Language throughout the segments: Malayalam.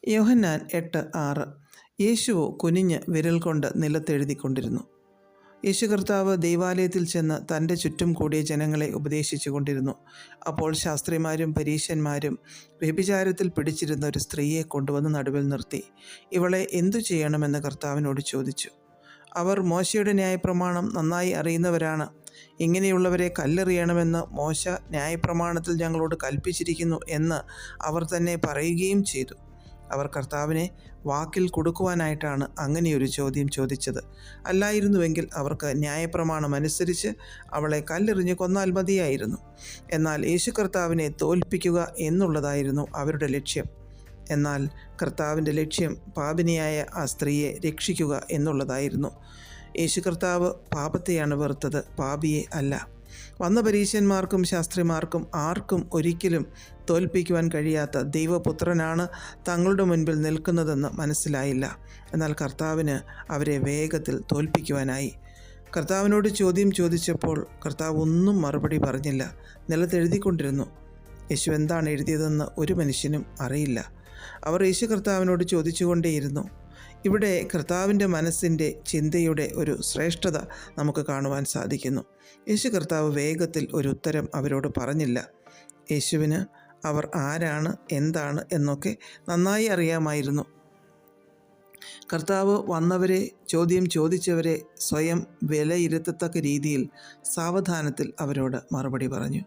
യോഹന്നാൻ 8:6. യേശുവോ കുനിഞ്ഞ് വിരൽ കൊണ്ട് നിലത്തെഴുതിക്കൊണ്ടിരുന്നു. യേശു കർത്താവ് ദൈവാലയത്തിൽ ചെന്ന് തൻ്റെ ചുറ്റും കൂടിയ ജനങ്ങളെ ഉപദേശിച്ചു കൊണ്ടിരുന്നു. അപ്പോൾ ശാസ്ത്രിമാരും പരീശന്മാരും വ്യഭിചാരത്തിൽ പിടിച്ചിരുന്ന ഒരു സ്ത്രീയെ കൊണ്ടുവന്ന് നടുവിൽ നിർത്തി, ഇവളെ എന്തു ചെയ്യണമെന്ന് കർത്താവിനോട് ചോദിച്ചു. അവർ മോശയുടെ ന്യായപ്രമാണം നന്നായി അറിയുന്നവരാണ്. ഇങ്ങനെയുള്ളവരെ കല്ലെറിയണമെന്ന് മോശ ന്യായപ്രമാണത്തിൽ ഞങ്ങളോട് കൽപ്പിച്ചിരിക്കുന്നു എന്ന് അവർ തന്നെ പറയുകയും ചെയ്തു. അവർ കർത്താവിനെ വാക്കിൽ കൊടുക്കുവാനായിട്ടാണ് അങ്ങനെയൊരു ചോദ്യം ചോദിച്ചത്. അല്ലായിരുന്നുവെങ്കിൽ അവർക്ക് ന്യായപ്രമാണം അനുസരിച്ച് അവളെ കല്ലെറിഞ്ഞ് കൊന്നാൽ മതിയായിരുന്നു. എന്നാൽ യേശു കർത്താവിനെ തോൽപ്പിക്കുക എന്നുള്ളതായിരുന്നു അവരുടെ ലക്ഷ്യം. എന്നാൽ കർത്താവിൻ്റെ ലക്ഷ്യം പാപിനിയായ ആ സ്ത്രീയെ രക്ഷിക്കുക എന്നുള്ളതായിരുന്നു. യേശു കർത്താവ് പാപത്തെയാണ് വെറുത്തത്, പാപിയെ അല്ല. വന്ന പരീശന്മാർക്കും ശാസ്ത്രിമാർക്കും ആർക്കും ഒരിക്കലും തോൽപ്പിക്കുവാൻ കഴിയാത്ത ദൈവപുത്രനാണ് തങ്ങളുടെ മുൻപിൽ നിൽക്കുന്നതെന്ന് മനസ്സിലായില്ല. എന്നാൽ കർത്താവിന് അവരെ വേഗത്തിൽ തോൽപ്പിക്കുവാനായി. കർത്താവിനോട് ചോദ്യം ചോദിച്ചപ്പോൾ കർത്താവ് ഒന്നും മറുപടി പറഞ്ഞില്ല, നിലത്തെഴുതിക്കൊണ്ടിരുന്നു. യേശു എന്താണ് എഴുതിയതെന്ന് ഒരു മനുഷ്യനും അറിയില്ല. അവർ യേശു കർത്താവിനോട് ചോദിച്ചുകൊണ്ടേയിരുന്നു. ഇവിടെ കർത്താവിൻ്റെ മനസ്സിൻ്റെ ചിന്തയുടെ ഒരു ശ്രേഷ്ഠത നമുക്ക് കാണുവാൻ സാധിക്കുന്നു. യേശു കർത്താവ് വേഗത്തിൽ ഒരു ഉത്തരം അവരോട് പറഞ്ഞില്ല. യേശുവിന് അവർ ആരാണ്, എന്താണ് എന്നൊക്കെ നന്നായി അറിയാമായിരുന്നു. കർത്താവ് വന്നവരെ, ചോദ്യം ചോദിച്ചവരെ സ്വയം വിലയിരുത്തത്തക്ക രീതിയിൽ സാവധാനത്തിൽ അവരോട് മറുപടി പറഞ്ഞു.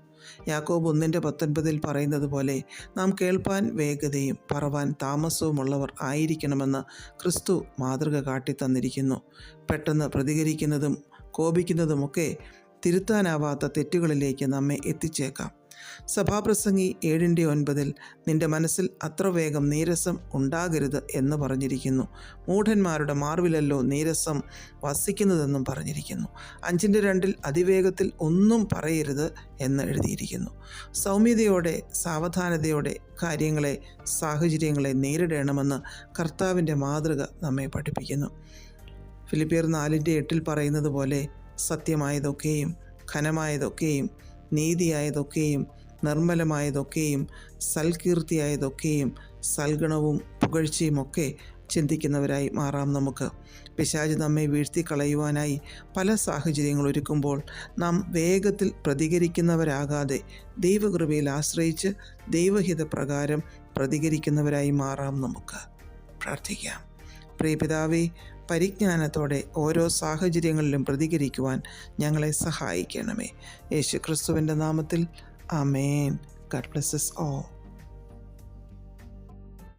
യാക്കോബ് 1:19 പറയുന്നത് പോലെ നാം കേൾപ്പാൻ വേഗതയും പറവാൻ താമസവുമുള്ളവർ ആയിരിക്കണമെന്ന് ക്രിസ്തു മാതൃക കാട്ടിത്തന്നിരിക്കുന്നു. പെട്ടെന്ന് പ്രതികരിക്കുന്നതും കോപിക്കുന്നതുമൊക്കെ തിരുത്താനാവാത്ത തെറ്റുകളിലേക്ക് നമ്മെ എത്തിച്ചേക്കാം. സഭാപ്രസംഗി 7:9 നിന്റെ മനസ്സിൽ അത്ര വേഗം നീരസം ഉണ്ടാകരുത് എന്ന് പറഞ്ഞിരിക്കുന്നു. മൂഢന്മാരുടെ മാർവിലല്ലോ നീരസം വസിക്കുന്നതെന്നും പറഞ്ഞിരിക്കുന്നു. 5:2 അതിവേഗത്തിൽ ഒന്നും പറയരുത് എന്ന് എഴുതിയിരിക്കുന്നു. സൗമ്യതയോടെ സാവധാനതയോടെ കാര്യങ്ങളെ, സാഹചര്യങ്ങളെ നേരിടണമെന്ന് കർത്താവിൻ്റെ മാതൃക നമ്മെ പഠിപ്പിക്കുന്നു. ഫിലിപ്പിയർ 4:8 പറയുന്നത് പോലെ സത്യമായതൊക്കെയും ഘനമായതൊക്കെയും നീതിയായതൊക്കെയും നിർമ്മലമായതൊക്കെയും സൽകീർത്തിയായതൊക്കെയും സൽഗുണവും പുകഴ്ചയുമൊക്കെ ചിന്തിക്കുന്നവരായി മാറാം നമുക്ക്. പിശാച് നമ്മെ വീഴ്ത്തിക്കളയുവാനായി പല സാഹചര്യങ്ങൾ ഒരുക്കുമ്പോൾ നാം വേഗത്തിൽ പ്രതികരിക്കുന്നവരാകാതെ ദൈവകൃപയിൽ ആശ്രയിച്ച് ദൈവഹിതപ്രകാരം പ്രതികരിക്കുന്നവരായി മാറാം നമുക്ക്. പ്രാർത്ഥിക്കാം. പ്രിയപിതാവേ, പരിജ്ഞാനത്തോടെ ഓരോ സാഹചര്യങ്ങളിലും പ്രതികരിക്കുവാൻ ഞങ്ങളെ സഹായിക്കണമേ. യേശു ക്രിസ്തുവിൻ്റെ നാമത്തിൽ ആമേൻ. God bless us all.